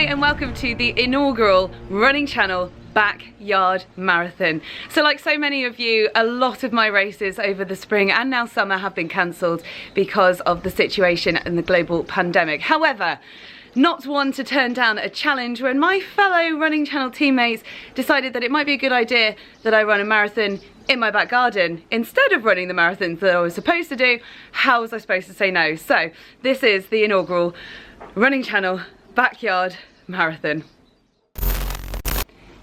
and welcome to the inaugural Running Channel Backyard Marathon. So like so many of you, a lot of my races over the spring and now summer have been cancelled because of the situation in the global pandemic. However, not one to turn down a challenge when my fellow Running Channel teammates decided that it might be a good idea that I run a marathon in my back garden instead of running the marathons that I was supposed to do. How was I supposed to say no? So this is the inaugural Running Channel Backyard Marathon.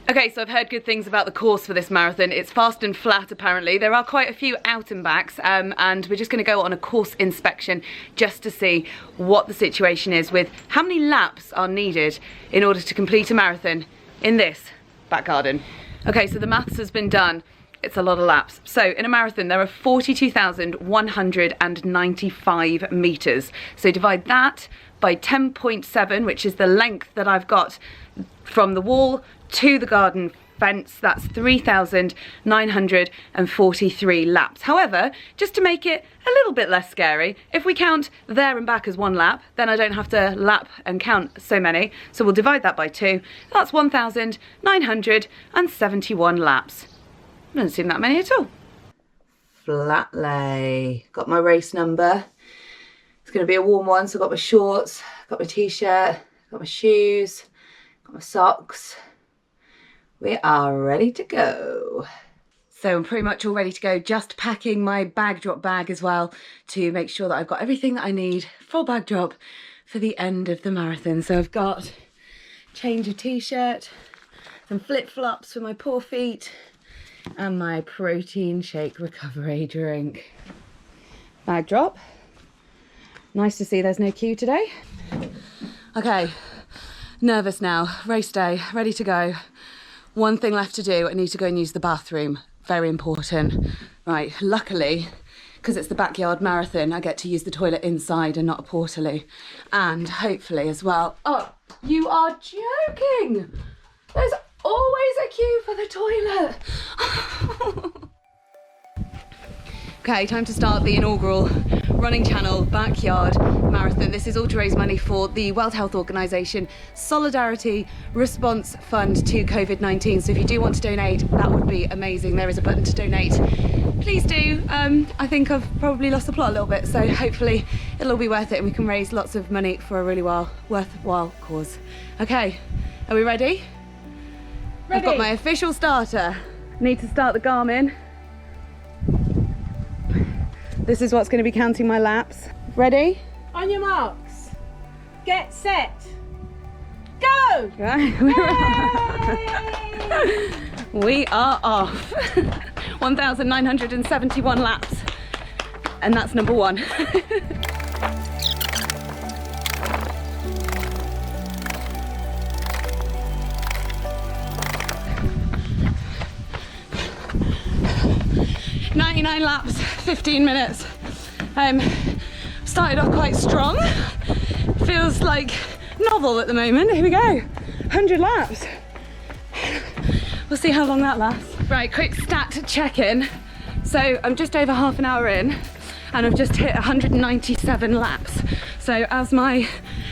Okay, so I've heard good things about the course for this marathon. It's fast and flat apparently. There are quite a few out and backs and we're just going to go on a course inspection just to see what the situation is with how many laps are needed in order to complete a marathon in this back garden. Okay, so the maths has been done. It's a lot of laps. So in a marathon there are 42,195 meters. So divide that by 10.7, which is the length that I've got from the wall to the garden fence. That's 3,943 laps. However, just to make it a little bit less scary, if we count there and back as one lap, then I don't have to lap and count so many. So we'll divide that by 2. That's 1,971 laps. I haven't seen that many at all. Flat lay. Got my race number. It's going to be a warm one, so I've got my shorts, got my t-shirt, got my shoes, got my socks. We are ready to go. So I'm pretty much all ready to go, just packing my bag drop bag as well to make sure that I've got everything that I need, full bag drop for the end of the marathon. So I've got change of t-shirt, some flip-flops for my poor feet, and my protein shake recovery drink. Bag drop. Nice to see there's no queue today. Okay, nervous now, race day, ready to go. One thing left to do, I need to go and use the bathroom. Very important. Right, luckily, because it's the backyard marathon, I get to use the toilet inside and not a portaloo. And hopefully as well, oh, you are joking! There's always a queue for the toilet. Okay, time to start the inaugural Running Channel Backyard Marathon. This is all to raise money for the World Health Organization Solidarity Response Fund to COVID-19. So if you do want to donate, that would be amazing. There is a button to donate. Please do. I think I've probably lost the plot a little bit, so hopefully it'll all be worth it and we can raise lots of money for a really worthwhile cause. Okay, are we ready? Ready. I've got my official starter. Need to start the Garmin. This is what's going to be counting my laps. Ready? On your marks. Get set. Go! Right. We are off. 1,971 laps. And that's number 1. "99 laps, 15 minutes. Started off quite strong. Feels like novel at the moment. Here we go. 100 laps. We'll see how long that lasts. Right, quick stat check-in. So I'm just over half an hour in and I've just hit 197 laps. So as my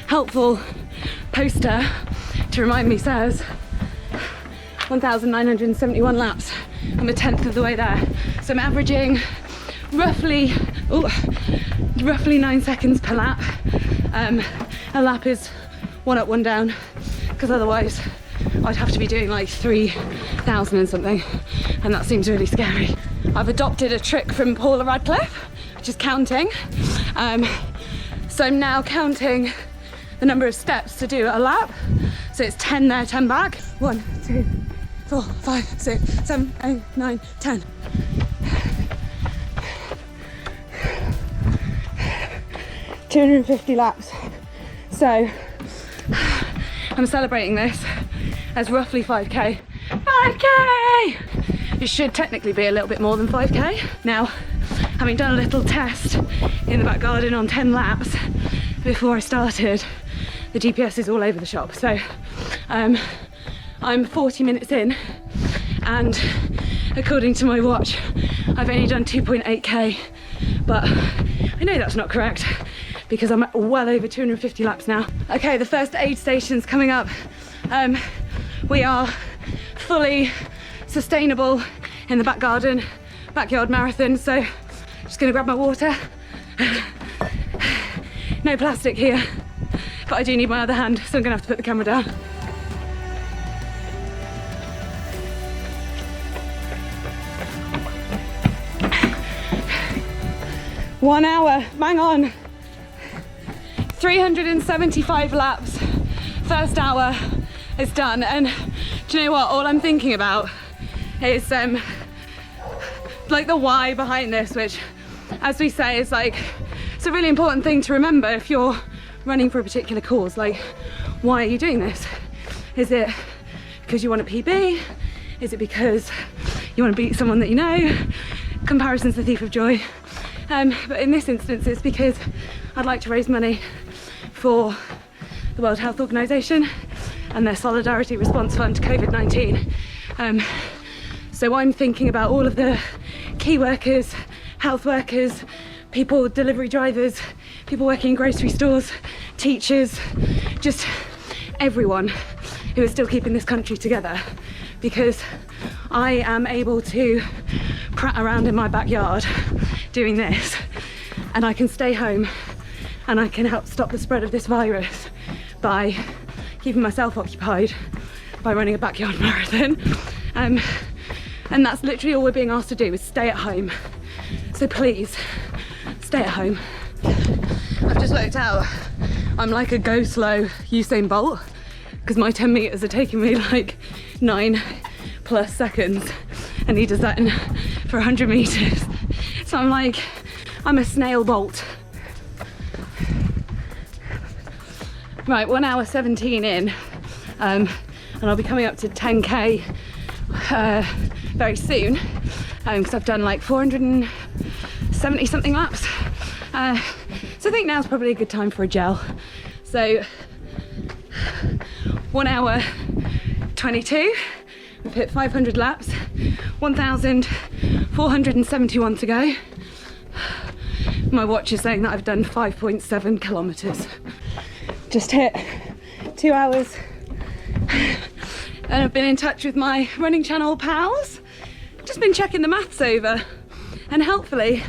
helpful poster to remind me says, 1,971 laps. I'm a 10th of the way there. So I'm averaging roughly 9 seconds per lap. A lap is 1 up, 1 down, because otherwise I'd have to be doing like 3,000 and something, and that seems really scary. I've adopted a trick from Paula Radcliffe, which is counting. So I'm now counting the number of steps to do a lap. So it's 10 there, 10 back. 1, 2, 4, 5, 6, 7, 8, 9, 10. $250 laps. So I'm celebrating this as roughly 5k. 5k! It should technically be a little bit more than 5k. Now, having done a little test in the back garden on 10 laps before I started, the GPS is all over the shop. So I'm 40 minutes in and according to my watch I've only done 2.8k, but I know that's not correct because I'm well over 250 laps now. Okay, the first aid station's coming up. We are fully sustainable in the back garden, backyard marathon, so just gonna grab my water. No plastic here, but I do need my other hand, so I'm gonna have to put the camera down. One hour, bang on. 375 laps, first hour is done. And do you know what, all I'm thinking about is like the why behind this, which, as we say, is like, it's a really important thing to remember if you're running for a particular cause. Like, why are you doing this? Is it because you want a PB? Is it because you want to beat someone that you know? Comparison's the thief of joy. But in this instance, it's because I'd like to raise money for the World Health Organization and their Solidarity Response Fund to COVID-19. So I'm thinking about all of the key workers, health workers, people, delivery drivers, people working in grocery stores, teachers, just everyone who is still keeping this country together, because I am able to prat around in my backyard doing this, and I can stay home and I can help stop the spread of this virus by keeping myself occupied by running a backyard marathon. And that's literally all we're being asked to do, is stay at home. So please, stay at home. I've just worked out I'm like a go slow Usain Bolt, because my 10 meters are taking me like 9+ seconds, and he does that for 100 meters. So I'm like, I'm a snail bolt. Right, 1 hour 17 in, and I'll be coming up to 10k very soon, because I've done like 470 something laps. So I think now's probably a good time for a gel. So 1 hour 22, we've hit 500 laps, 1,471 to go. My watch is saying that I've done 5.7 kilometers. Just hit 2 hours. And I've been in touch with my running channel pals. Just been checking the maths over, and helpfully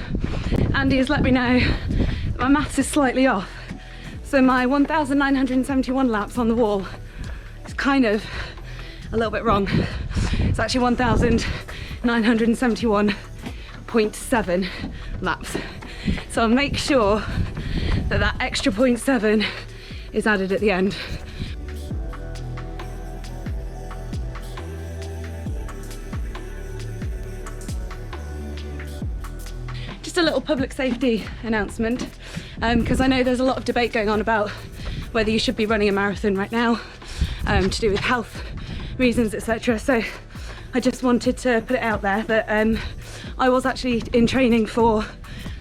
Andy has let me know that my maths is slightly off. So my 1,971 laps on the wall is kind of a little bit wrong. It's actually 1,971.7 laps. So I'll make sure that that extra 0.7 is added at the end. Just a little public safety announcement, because I know there's a lot of debate going on about whether you should be running a marathon right now, to do with health reasons, etc. So I just wanted to put it out there that I was actually in training for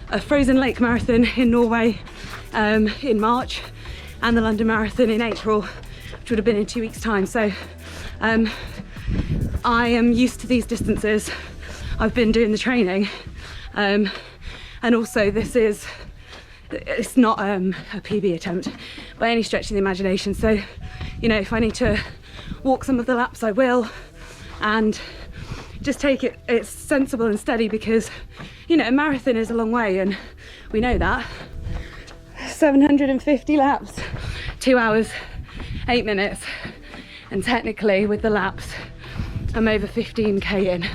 a Frozen Lake Marathon in Norway in March, and the London Marathon in April, which would have been in 2 weeks' time. So I am used to these distances. I've been doing the training, and also it's not a PB attempt by any stretch of the imagination. So, you know, if I need to walk some of the laps, I will, and just take it's sensible and steady, because, you know, a marathon is a long way, and we know that. 750 laps, 2 hours, 8 minutes, and technically with the laps, I'm over 15k in.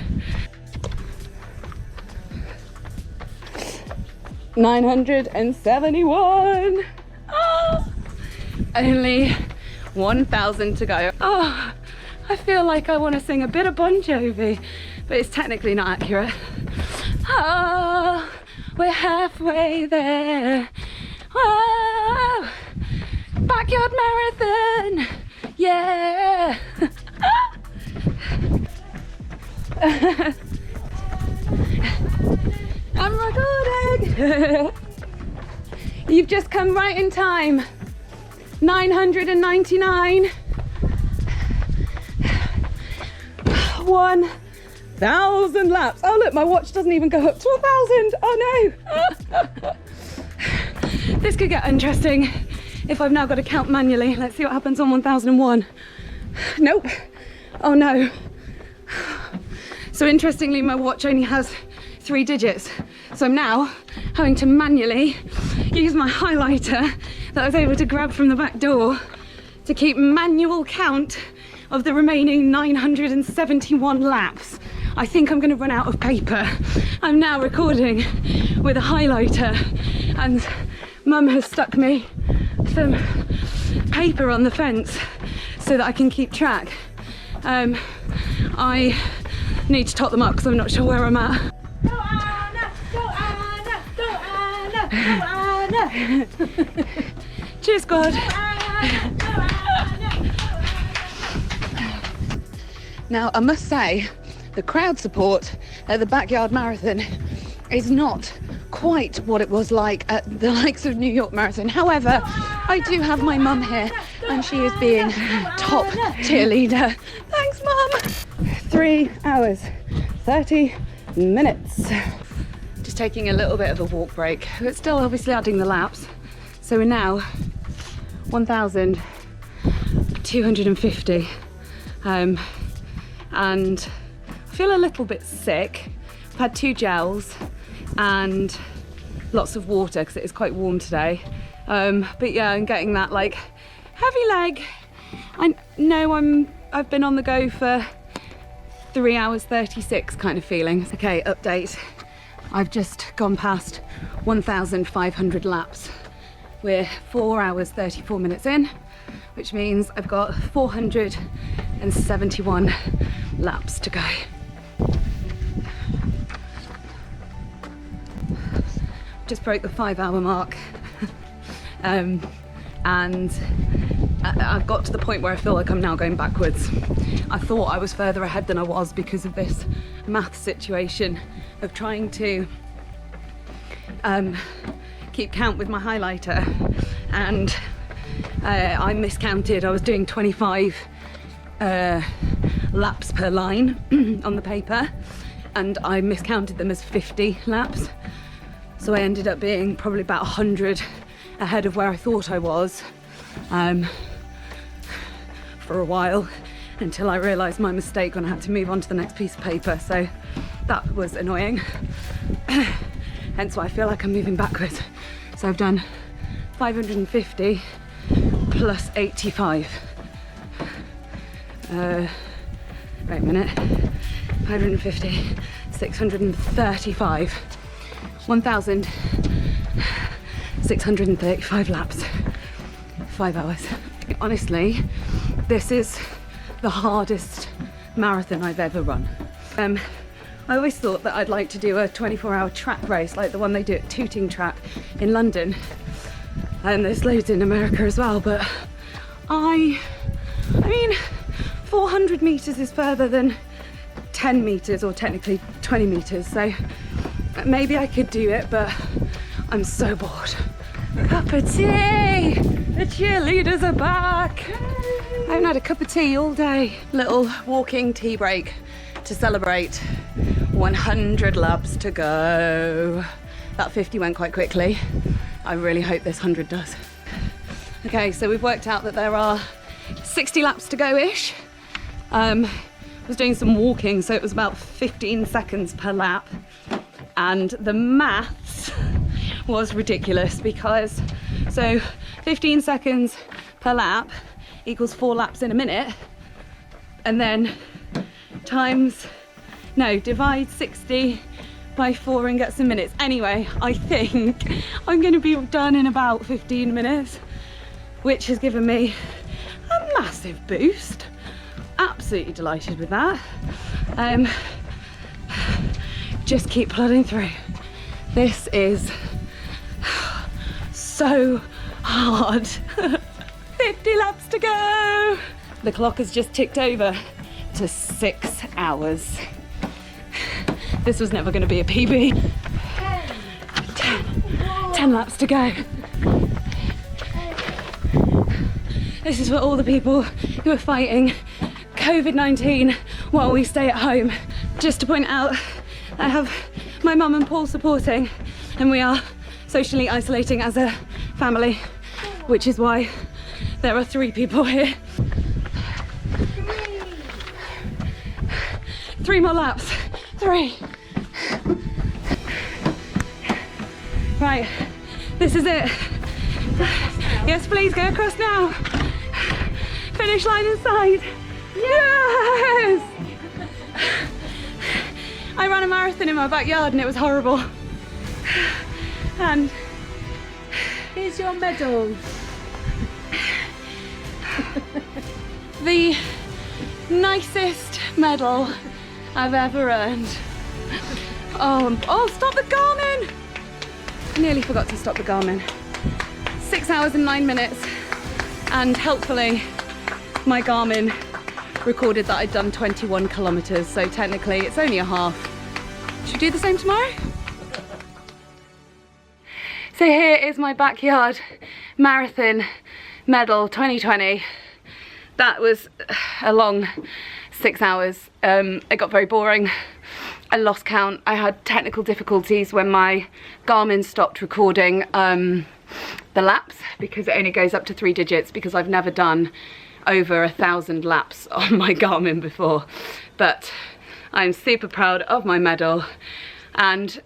971. Oh, only 1,000 to go. Oh, I feel like I want to sing a bit of Bon Jovi, but it's technically not accurate. Oh, we're halfway there. Whoa, backyard marathon, yeah. I'm recording. You've just come right in time. 999. 1,000 laps. Oh look, my watch doesn't even go up to 1,000. Oh no. This could get interesting if I've now got to count manually. Let's see what happens on 1001. Nope. Oh no. So interestingly, my watch only has 3 digits. So I'm now having to manually use my highlighter that I was able to grab from the back door to keep manual count of the remaining 971 laps. I think I'm going to run out of paper. I'm now recording with a highlighter and Mum has stuck me some paper on the fence so that I can keep track. I need to tot them up because I'm not sure where I'm at. Go Anna! Go Anna! Go Anna! Go Anna! Cheers, God. Go Anna! Go Anna! Now, I must say, the crowd support at the Backyard Marathon is not quite what it was like at the likes of New York Marathon. However, I do have my mum here and she is being top cheerleader. Thanks, Mum. 3 hours, 30 minutes. Just taking a little bit of a walk break, but still obviously adding the laps. So we're now 1,250. And I feel a little bit sick. I've had 2 gels and lots of water because it is quite warm today. But yeah, I'm getting that like heavy leg. I know I've been on the go for 3 hours 36 kind of feeling. Okay, update. I've just gone past 1,500 laps. We're 4 hours 34 minutes in, which means I've got 471 laps to go. Just broke the 5-hour mark. And I've got to the point where I feel like I'm now going backwards. I thought I was further ahead than I was because of this math situation of trying to keep count with my highlighter, and I miscounted. I was doing 25 laps per line on the paper and I miscounted them as 50 laps. So I ended up being probably about 100 ahead of where I thought I was for a while, until I realised my mistake when I had to move on to the next piece of paper. So that was annoying. Hence why I feel like I'm moving backwards. So I've done 550 plus 85. Wait a minute. 550, 635. 1,635 laps. 5 hours. Honestly, this is the hardest marathon I've ever run. I always thought that I'd like to do a 24-hour track race like the one they do at Tooting Track in London, and there's loads in America as well, but I mean 400 meters is further than 10 meters, or technically 20 meters, so maybe I could do it, but I'm so bored. Cup of tea! The cheerleaders are back! I haven't had a cup of tea all day. Little walking tea break to celebrate 100 laps to go. That 50 went quite quickly. I really hope this 100 does. Okay, so we've worked out that there are 60 laps to go-ish. I was doing some walking, so it was about 15 seconds per lap. And the maths was ridiculous because, so 15 seconds per lap equals 4 laps in a minute, and then divide 60 by 4 and get some minutes. Anyway, I think I'm going to be done in about 15 minutes, which has given me a massive boost. Absolutely delighted with that. Just keep plodding through. This is so hard. 50 laps to go. The clock has just ticked over to 6 hours. This was never going to be a PB. 10 laps to go. This is for all the people who are fighting COVID-19 while we stay at home. Just to point out, I have my mum and Paul supporting, and we are socially isolating as a family, which is why there are 3 people here. 3 more laps. 3. Right, this is it. Yes, please go across now. Finish line inside. Yes! I ran a marathon in my backyard and it was horrible. And Here's your medal. the nicest medal I've ever earned. Oh, stop the Garmin! I nearly forgot to stop the Garmin. 6 hours and 9 minutes, and helpfully my Garmin recorded that I'd done 21 kilometers, so technically it's only a half. Should we do the same tomorrow? So here is my backyard marathon medal 2020. That was a long 6 hours. It got very boring. I lost count. I had technical difficulties when my Garmin stopped recording the laps, because it only goes up to 3 digits, because I've never done over 1,000 laps on my Garmin before. But I'm super proud of my medal. And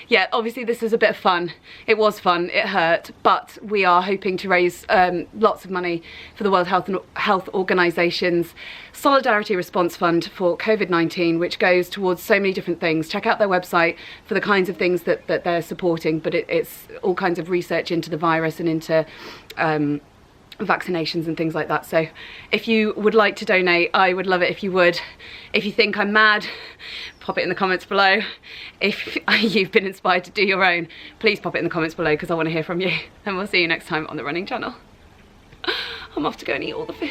yeah, obviously this is a bit of fun. It was fun, it hurt, but we are hoping to raise lots of money for the World Health Organization's Solidarity Response Fund for COVID-19, which goes towards so many different things. Check out their website for the kinds of things that they're supporting, but it's all kinds of research into the virus and into vaccinations and things like that. So if you would like to donate, I would love it if you would. If you think I'm mad, pop it in the comments below. If you've been inspired to do your own, please pop it in the comments below, because I want to hear from you. And we'll see you next time on the Running Channel. I'm off to go and eat all the food.